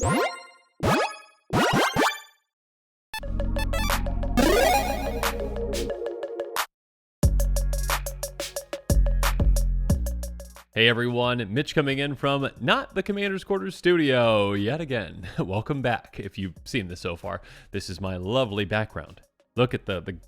Hey everyone, Mitch coming in from not the Commander's Quarters studio yet again. Welcome back. If you've seen this so far, this is my lovely background. Look at the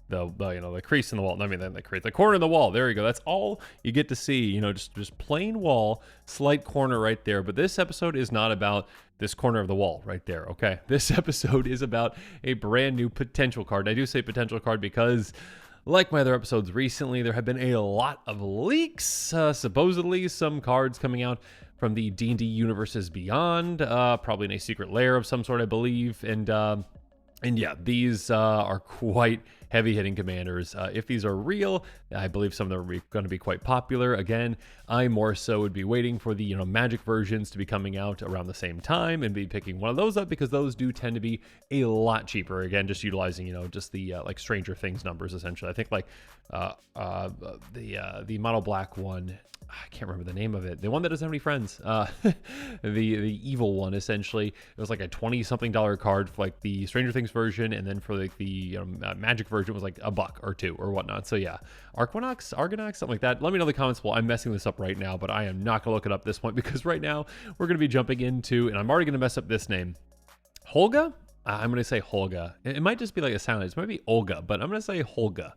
crease in the wall. I mean, the corner in the wall. There you go. That's all you get to see. You know, just plain wall, slight corner right there. But this episode is not about this corner of the wall right there. Okay, this episode is about a brand new potential card. And I do say potential card because, like my other episodes recently, there have been a lot of leaks, supposedly some cards coming out from the D&D Universes Beyond, probably in a secret lair of some sort, I believe, and yeah, these are quite heavy-hitting commanders. If these are real, I believe some of them are going to be quite popular. Again, I more so would be waiting for the magic versions to be coming out around the same time and be picking one of those up because those do tend to be a lot cheaper. Again, just utilizing just the like Stranger Things numbers essentially. I think like the mono black one. I can't remember the name of it. The one that doesn't have any friends. The evil one, essentially. It was like a $20-something card for like the Stranger Things version, and then for like the Magic version was like $1 or $2 or whatnot. So yeah, Argonox, something like that. Let me know in the comments below. I'm messing this up right now, but I am not gonna look it up at this point because right now we're gonna be jumping into, and I'm already gonna mess up this name, Holga. I'm gonna say Holga. It might just be like a sound. It might be Olga, but I'm gonna say Holga.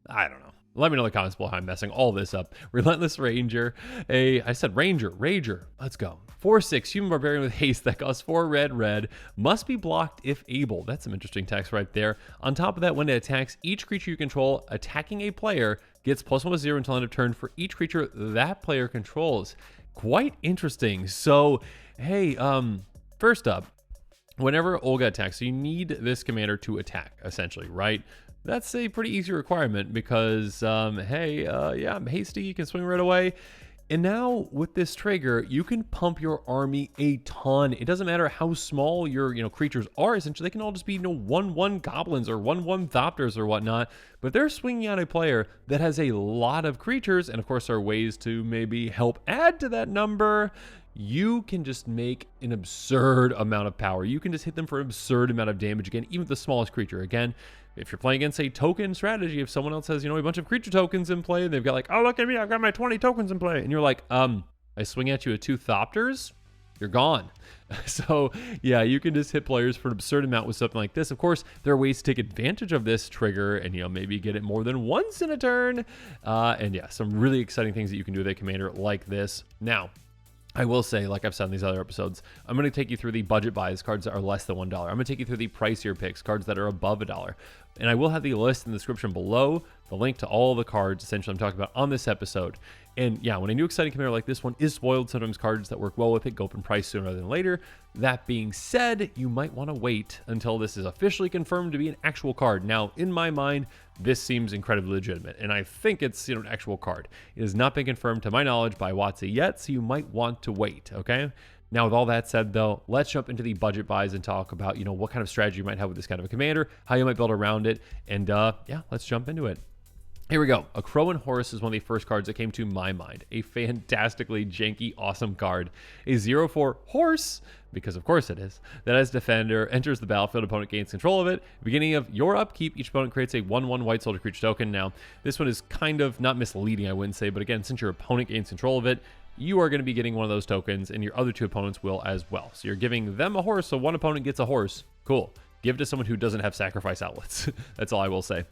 I don't know. Let me know in the comments below how I'm messing all this up. Relentless Ranger. Rager. Let's go. 4/6 human barbarian with haste that costs 4 red. Must be blocked if able. That's some interesting text right there. On top of that, when it attacks, each creature you control attacking a player gets +1/+0 until end of turn for each creature that player controls. Quite interesting. So, hey, first up, whenever Olga attacks, so you need this commander to attack, essentially, right? That's a pretty easy requirement because, yeah, I'm hasty, you can swing right away. And now with this trigger, you can pump your army a ton. It doesn't matter how small your creatures are. Essentially, they can all just be 1/1 goblins or 1/1 thopters or whatnot. But they're swinging out a player that has a lot of creatures, and of course, there are ways to maybe help add to that number. You can just make an absurd amount of power. You can just hit them for an absurd amount of damage again, even with the smallest creature. Again, if you're playing against a token strategy, if someone else has, a bunch of creature tokens in play, and they've got like, oh, look at me, I've got my 20 tokens in play. And you're like, I swing at you with 2 thopters, you're gone. So yeah, you can just hit players for an absurd amount with something like this. Of course, there are ways to take advantage of this trigger and, maybe get it more than once in a turn. And yeah, some really exciting things that you can do with a commander like this. Now, I will say, like I've said in these other episodes, I'm going to take you through the budget buys, cards that are less than $1. I'm going to take you through the pricier picks, cards that are above $1. And I will have the list in the description below, the link to all the cards, essentially, I'm talking about on this episode. And yeah, when a new exciting commander like this one is spoiled, sometimes cards that work well with it go up in price sooner than later. That being said, you might want to wait until this is officially confirmed to be an actual card. Now, in my mind, this seems incredibly legitimate, and I think it's an actual card. It has not been confirmed to my knowledge by WotC yet, so you might want to wait, okay? Now, with all that said, though, let's jump into the budget buys and talk about, what kind of strategy you might have with this kind of a commander, how you might build around it, and yeah, let's jump into it. Here we go. A Crow and Horse is one of the first cards that came to my mind. A fantastically janky, awesome card. A 0/4 horse, because of course it is, that as defender, enters the battlefield, opponent gains control of it. Beginning of your upkeep, each opponent creates a 1/1 white soldier creature token. Now, this one is kind of not misleading, I wouldn't say, but again, since your opponent gains control of it, you are going to be getting one of those tokens, and your other 2 opponents will as well. So you're giving them a horse, so one opponent gets a horse. Cool. Give it to someone who doesn't have sacrifice outlets. That's all I will say.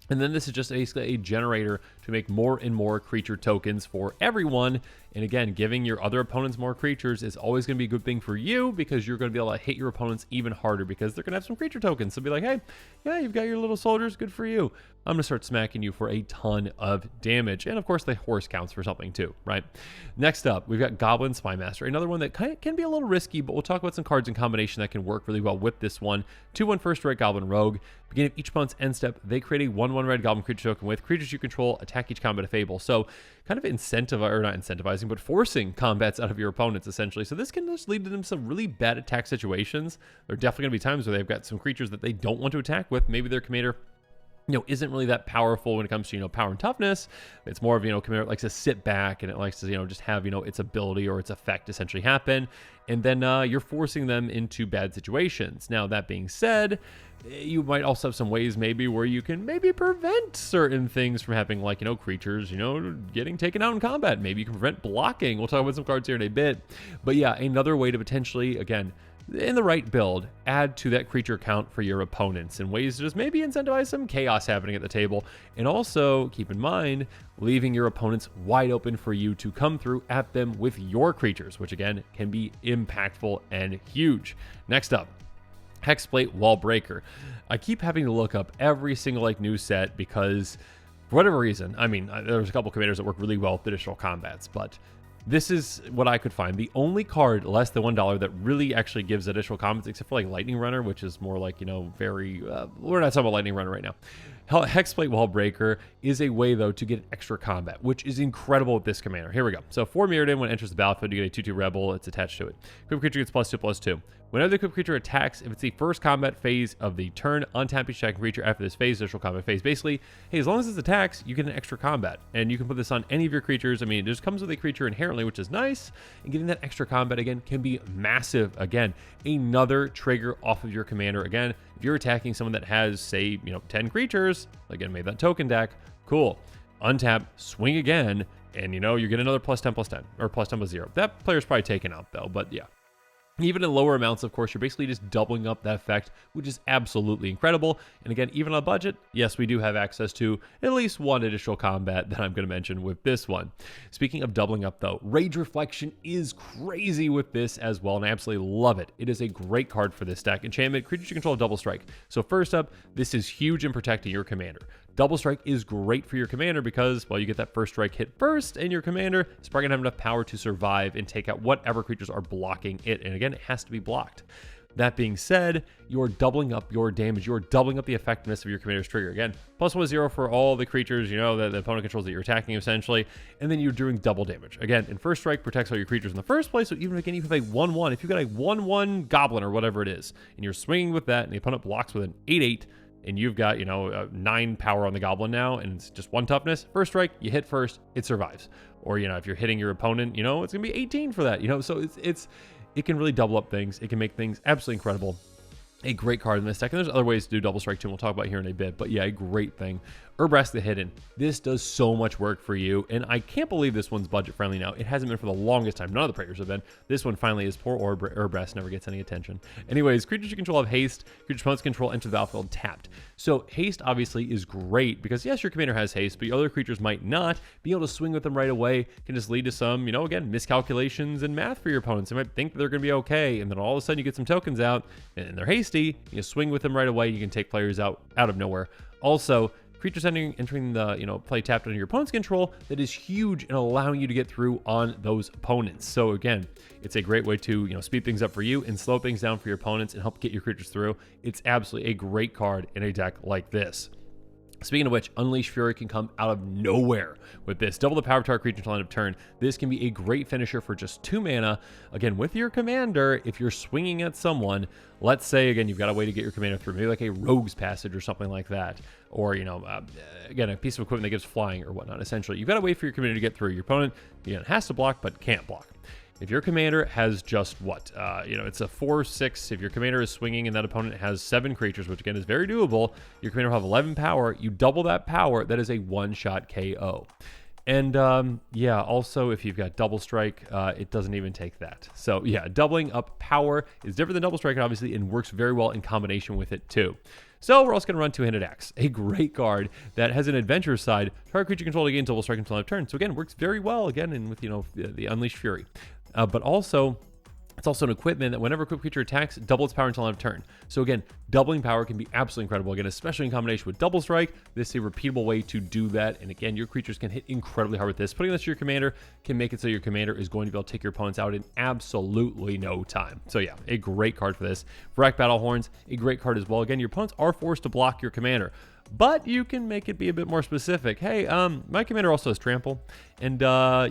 And then this is just basically a generator to make more and more creature tokens for everyone. And again, giving your other opponents more creatures is always going to be a good thing for you because you're going to be able to hit your opponents even harder because they're going to have some creature tokens. So be like, hey, yeah, you've got your little soldiers. Good for you. I'm going to start smacking you for a ton of damage. And of course, the horse counts for something too, right? Next up, we've got Goblin Spymaster, another one that can be a little risky, but we'll talk about some cards in combination that can work really well with this one. 2/1 first strike Goblin Rogue. Beginning of each opponent's end step, they create a 1/1 red Goblin creature token with creatures you control attack each combat if able. So kind of not incentivizing, but forcing combats out of your opponents, essentially. So this can just lead to them some really bad attack situations. There are definitely going to be times where they've got some creatures that they don't want to attack with. Maybe their commander isn't really that powerful when it comes to, power and toughness. It's more of, commander that likes to sit back and it likes to, just have, its ability or its effect essentially happen. And then you're forcing them into bad situations. Now, that being said, you might also have some ways maybe where you can maybe prevent certain things from happening, like, creatures, getting taken out in combat. Maybe you can prevent blocking. We'll talk about some cards here in a bit. But yeah, another way to potentially, again, in the right build, add to that creature count for your opponents in ways to just maybe incentivize some chaos happening at the table. And also, keep in mind, leaving your opponents wide open for you to come through at them with your creatures, which again, can be impactful and huge. Next up, Hexblade Wall Breaker. I keep having to look up every single new set because for whatever reason, there's a couple commanders that work really well with additional combats, but this is what I could find. The only card less than $1 that really actually gives additional combats, except for like Lightning Runner, which is more like, very, we're not talking about Lightning Runner right now. Hexblade Wall Breaker is a way, though, to get extra combat, which is incredible with this commander. Here we go. So 4 Mirrodin, when it enters the battlefield, you get a 2/2 Rebel. It's attached to it. Equipped creature gets +2/+2. Whenever the equipped creature attacks, if it's the first combat phase of the turn, untap each attacking creature after this phase, additional combat phase. Basically, hey, as long as it attacks, you get an extra combat. And you can put this on any of your creatures. It just comes with a creature inherently, which is nice. And getting that extra combat, again, can be massive. Again, another trigger off of your commander. Again, if you're attacking someone that has, say, 10 creatures, again, made that token deck, cool. Untap, swing again, and you get another +10/+10, or +10/+0. That player's probably taken out, though, but yeah. Even in lower amounts, of course, you're basically just doubling up that effect, which is absolutely incredible. And again, even on a budget, yes, we do have access to at least one additional combat that I'm going to mention with this one. Speaking of doubling up, though, Rage Reflection is crazy with this as well, and I absolutely love it. It is a great card for this deck. Enchantment, creatures you control double strike. So first up, this is huge in protecting your commander. Double strike is great for your commander because, well, you get that first strike hit first, and your commander is probably going to have enough power to survive and take out whatever creatures are blocking it. And again, it has to be blocked. That being said, you're doubling up your damage. You're doubling up the effectiveness of your commander's trigger. Again, +1/+0 for all the creatures, that the opponent controls that you're attacking, essentially. And then you're doing double damage. Again, in first strike, protects all your creatures in the first place. So even again, you have a 1/1. If you've got a 1/1 goblin or whatever it is, and you're swinging with that, and the opponent blocks with an 8/8, and you've got, 9 power on the goblin now, and it's just 1 toughness, first strike, you hit first, it survives. Or, if you're hitting your opponent, it's going to be 18 for that, so it can really double up things. It can make things absolutely incredible. A great card in this deck, and there's other ways to do double strike too, and we'll talk about here in a bit, but yeah, a great thing. Urbrask the Hidden. This does so much work for you, and I can't believe this one's budget friendly now. It hasn't been for the longest time. None of the prayers have been. This one finally is. Poor Urbrask never gets any attention. Anyways, creatures you control have haste. Creatures opponents control enter the battlefield tapped. So haste obviously is great because yes, your commander has haste, but your other creatures might not. Being able to swing with them right away can just lead to some, again, miscalculations and math for your opponents. They might think that they're going to be okay, and then all of a sudden you get some tokens out, and they're hasty. You swing with them right away. You can take players out of nowhere. Also, creatures entering the play tapped under your opponent's control, that is huge in allowing you to get through on those opponents. So again, it's a great way to speed things up for you and slow things down for your opponents and help get your creatures through. It's absolutely a great card in a deck like this. Speaking of which, Unleash Fury can come out of nowhere with this. Double the power to our creature until end of turn. This can be a great finisher for just 2 mana. Again, with your commander, if you're swinging at someone, let's say, again, you've got a way to get your commander through, maybe like a Rogue's Passage or something like that. Or, again, a piece of equipment that gives flying or whatnot, essentially. You've got a way for your commander to get through. Your opponent, again, has to block, but can't block. If your commander has just it's a 4/6. If your commander is swinging and that opponent has 7 creatures, which again is very doable, your commander will have 11 power. You double that power, that is a 1-shot KO. And yeah, also if you've got double strike, it doesn't even take that. So yeah, doubling up power is different than double strike, obviously, and works very well in combination with it too. So we're also going to run Two-Handed Axe, a great card that has an adventure side. Target creature controlled again double strike until end of turn. So again, works very well again and with the Unleashed Fury. But also, it's also an equipment that whenever a equipped creature attacks, double its power until end of turn. So again, doubling power can be absolutely incredible. Again, especially in combination with double strike, this is a repeatable way to do that. And again, your creatures can hit incredibly hard with this. Putting this to your commander can make it so your commander is going to be able to take your opponents out in absolutely no time. So yeah, a great card for this. Vrak Battle Horns, a great card as well. Again, your opponents are forced to block your commander. but you can make it be a bit more specific. Hey, my commander also has trample, and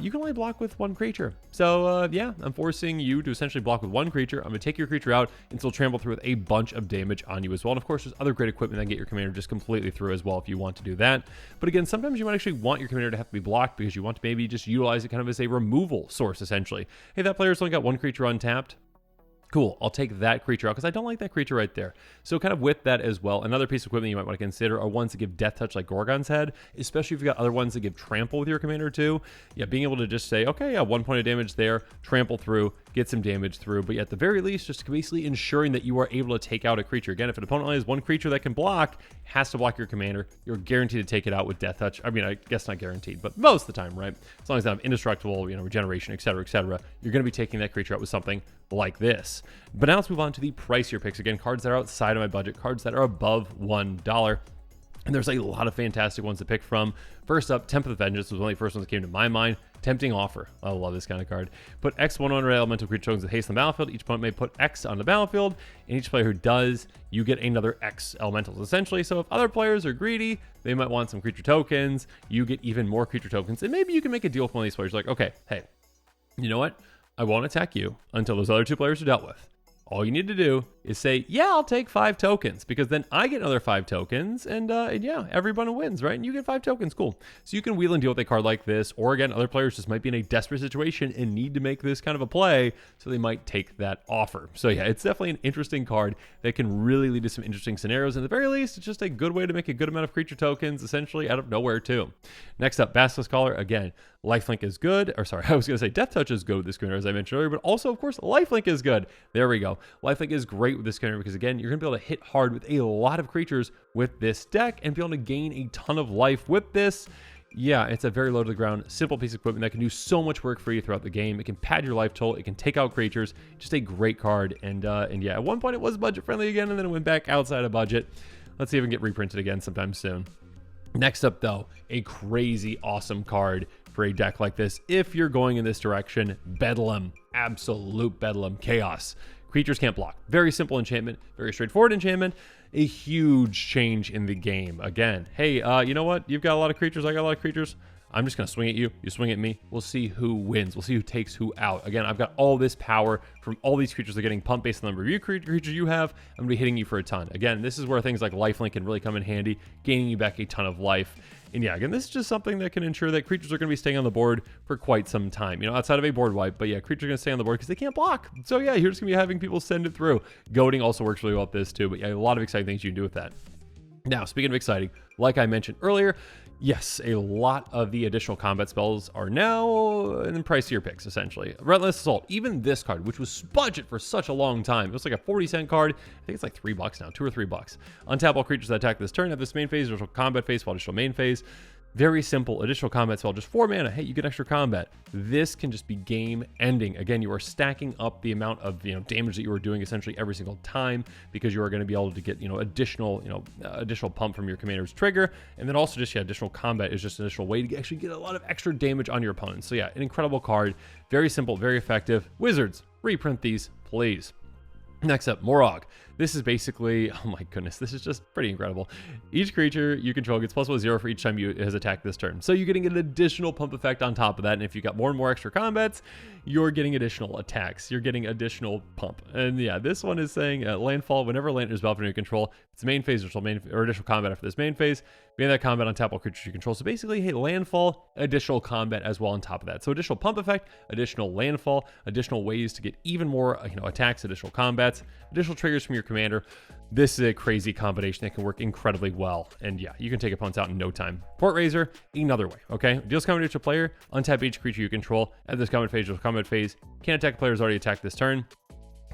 you can only block with one creature. So yeah, I'm forcing you to essentially block with one creature. I'm going to take your creature out and still trample through with a bunch of damage on you as well. And of course, there's other great equipment that get your commander just completely through as well if you want to do that. But again, sometimes you might actually want your commander to have to be blocked because you want to maybe just utilize it kind of as a removal source, essentially. Hey, that player's only got one creature untapped. Cool, I'll take that creature out because I don't like that creature right there. So kind of with that as well, another piece of equipment you might want to consider are ones that give death touch like Gorgon's Head, especially if you've got other ones that give trample with your commander too. Yeah, being able to just say, okay, yeah, 1 point of damage there, trample through, get some damage through. But yeah, at the very least, just basically ensuring that you are able to take out a creature. Again, if an opponent only has one creature that can block, has to block your commander, you're guaranteed to take it out with death touch. I mean, I guess not guaranteed, but most of the time, right? As long as they have indestructible, regeneration, etc., you're going to be taking that creature out with something like this. But now let's move on to the pricier picks. Again, cards that are outside of my budget, cards that are above $1. And there's a lot of fantastic ones to pick from. First up, Temple of Vengeance was one of the first ones that came to my mind. Tempting Offer. I love this kind of card. Put X 1 on elemental creature tokens with haste on the battlefield. Each opponent may put X on the battlefield, and each player who does, you get another X elementals, essentially. So if other players are greedy, they might want some creature tokens. You get even more creature tokens. And maybe you can make a deal with one of these players. Like, okay, hey, you know what? I won't attack you until those other two players are dealt with. All you need to do is say, yeah, I'll take 5 tokens, because then I get another 5 tokens, and yeah, everyone wins, right? And you get 5 tokens, cool. So you can wheel and deal with a card like this, or again, other players just might be in a desperate situation and need to make this kind of a play, so they might take that offer. So yeah, it's definitely an interesting card that can really lead to some interesting scenarios, and at the very least, it's just a good way to make a good amount of creature tokens, essentially out of nowhere too. Next up, Basilisk Collar. Again, lifelink is good, or sorry, I was going to say Death Touch is good with this commander, as I mentioned earlier, but also, of course, lifelink is good. There we go. Lifelink is great with this commander because, again, you're going to be able to hit hard with a lot of creatures with this deck and be able to gain a ton of life with this. Yeah, it's a very low to the ground, simple piece of equipment that can do so much work for you throughout the game. It can pad your life total. It can take out creatures. Just a great card. And yeah, at one point it was budget friendly again, and then it went back outside of budget. Let's see if it can get reprinted again sometime soon. Next up, though, a crazy awesome card for a deck like this. If you're going in this direction, Bedlam, absolute Bedlam, Chaos. Creatures can't block. Very simple enchantment, very straightforward enchantment. A huge change in the game. Again, hey, you know what? You've got a lot of creatures. I got a lot of creatures. I'm just going to swing at you. You swing at me. We'll see who wins. We'll see who takes who out. Again, I've got all this power from all these creatures that are getting pumped based on the number of creatures you have. I'm going to be hitting you for a ton. Again, this is where things like lifelink can really come in handy, gaining you back a ton of life. And yeah, again, this is just something that can ensure that creatures are going to be staying on the board for quite some time, outside of a board wipe. But yeah, creatures are going to stay on the board because they can't block. So yeah, you're just going to be having people send it through. Goading also works really well with this too. But yeah, a lot of exciting things you can do with that. Now, speaking of exciting, like I mentioned earlier, yes, a lot of the additional combat spells are now in pricier picks, essentially. Relentless Assault, even this card, which was budget for such a long time. It was like a 40-cent card. I think it's like $3 now, $2 or $3. Untap all creatures that attack this turn have this main phase, additional combat phase, while additional main phase. Very simple additional combat spell, just 4 mana. Hey, you get extra combat. This can just be game ending. Again, you are stacking up the amount of damage that you are doing essentially every single time, because you are going to be able to get additional pump from your commander's trigger, and then also just additional combat is just an additional way to actually get a lot of extra damage on your opponents. So yeah, an incredible card, very simple, very effective. Wizards, reprint these, please. Next up, Morog. This is basically, oh my goodness, this is just pretty incredible. Each creature you control gets +1/+0 for each time it has attacked this turn. So you're getting an additional pump effect on top of that. And if you got more and more extra combats, you're getting additional attacks. You're getting additional pump. And yeah, this one is saying landfall, whenever a land is developed in your control, it's main phase or additional combat after this main phase. Begin that combat on tap all creatures you control. So basically, hey, landfall, additional combat as well on top of that. So additional pump effect, additional landfall, additional ways to get even more attacks, additional combats, additional triggers from your commander. This is a crazy combination that can work incredibly well. And yeah, you can take opponents out in no time. Port Razor, another way, okay? Deals combat to a player, untap each creature you control. At this combat phase, can't attack a player who's already attacked this turn.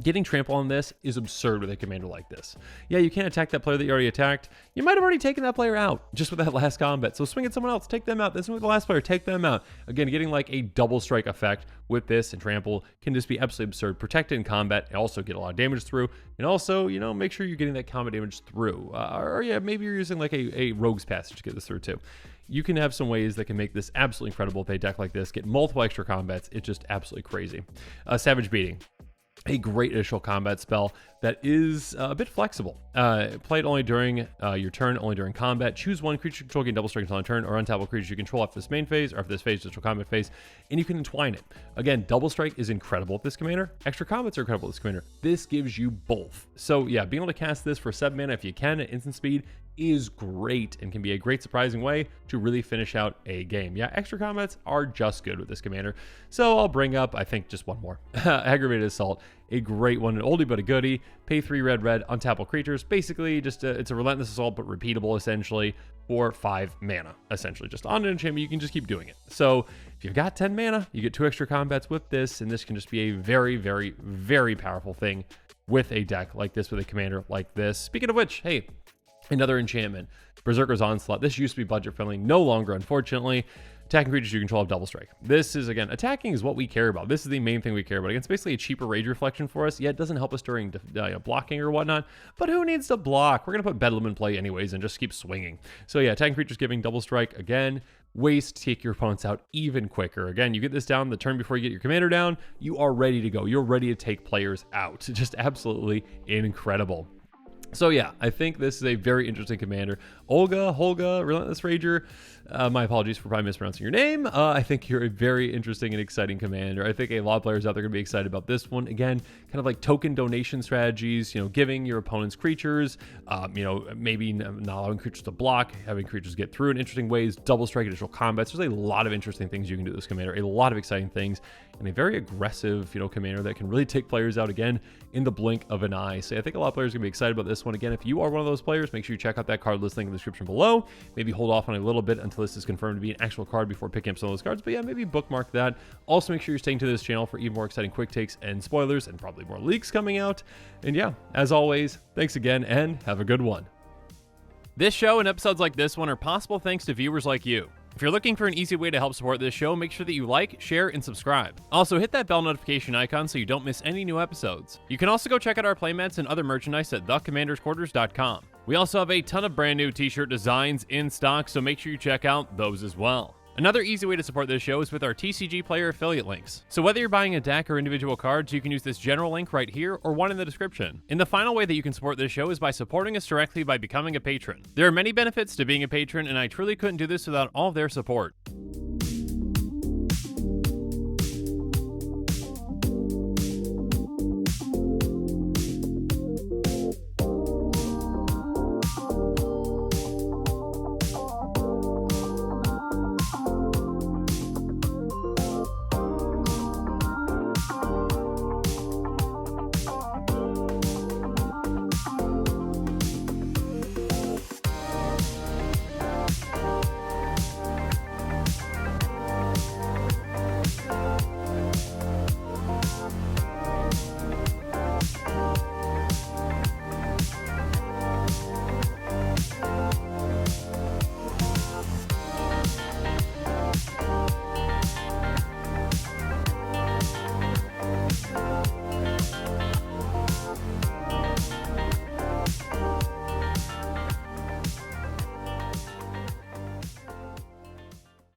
Getting trample on this is absurd with a commander like this. Yeah, you can't attack that player that you already attacked. You might have already taken that player out just with that last combat. So swing at someone else, take them out. Then swing with the last player, take them out. Again, getting like a double strike effect with this and trample can just be absolutely absurd. Protect in combat and also get a lot of damage through. And also, make sure you're getting that combat damage through. Or yeah, maybe you're using like a rogue's passage to get this through too. You can have some ways that can make this absolutely incredible with a deck like this. Get multiple extra combats. It's just absolutely crazy. Savage Beating. a great initial combat spell that is a bit flexible. Play it only during your turn, only during combat. Choose one creature you control, gain double strike until on turn, or untap all creatures you control after this main phase, or after this phase, just for combat phase, and you can entwine it. Again, double strike is incredible with this commander. Extra combats are incredible with this commander. This gives you both. So yeah, being able to cast this for 7 mana if you can at instant speed is great and can be a great surprising way to really finish out a game. Yeah, extra combats are just good with this commander. So I'll bring up, I think, just one more. Aggravated Assault, a great one, an oldie but a goodie. Pay 3 red, untap all creatures. Basically, just it's a Relentless Assault, but repeatable essentially for 5 mana. Essentially, just on an enchantment, you can just keep doing it. So if you've got 10 mana, you get 2 extra combats with this, and this can just be a very, very, very powerful thing with a deck like this, with a commander like this. Speaking of which, hey, another enchantment, Berserker's Onslaught. This used to be budget friendly, no longer, unfortunately. Attacking creatures you control have double strike. This is, again, attacking is what we care about. This is the main thing we care about. Again, it's basically a cheaper rage reflection for us. Yeah, it doesn't help us during blocking or whatnot, but who needs to block? We're going to put Bedlam in play anyways and just keep swinging. So yeah, attacking creatures giving double strike. Again, ways to take your opponents out even quicker. Again, you get this down the turn before you get your commander down, you are ready to go. You're ready to take players out. Just absolutely incredible. So yeah, I think this is a very interesting commander. Holga, Relentless Rager. My apologies for probably mispronouncing your name. I think you're a very interesting and exciting commander. I think a lot of players out there are going to be excited about this one. Again, kind of like token donation strategies, giving your opponent's creatures, maybe not allowing creatures to block, having creatures get through in interesting ways, double strike additional combats. There's a lot of interesting things you can do with this commander, a lot of exciting things, and a very aggressive, commander that can really take players out again in the blink of an eye. So I think a lot of players are going to be excited about this one. Again, if you are one of those players, make sure you check out that card list link in the description below. Maybe hold off on a little bit until this is confirmed to be an actual card before picking up some of those cards. But yeah, maybe bookmark that. Also, make sure you're staying to this channel for even more exciting quick takes and spoilers and probably more leaks coming out. And yeah, as always, thanks again and have a good one. This show and episodes like this one are possible thanks to viewers like you. If you're looking for an easy way to help support this show, make sure that you like, share, and subscribe. Also, hit that bell notification icon so you don't miss any new episodes. You can also go check out our playmats and other merchandise at thecommandersquarters.com. We also have a ton of brand new t-shirt designs in stock, so make sure you check out those as well. Another easy way to support this show is with our TCG Player affiliate links. So whether you're buying a deck or individual cards, you can use this general link right here or one in the description. And the final way that you can support this show is by supporting us directly by becoming a patron. There are many benefits to being a patron, and I truly couldn't do this without all of their support.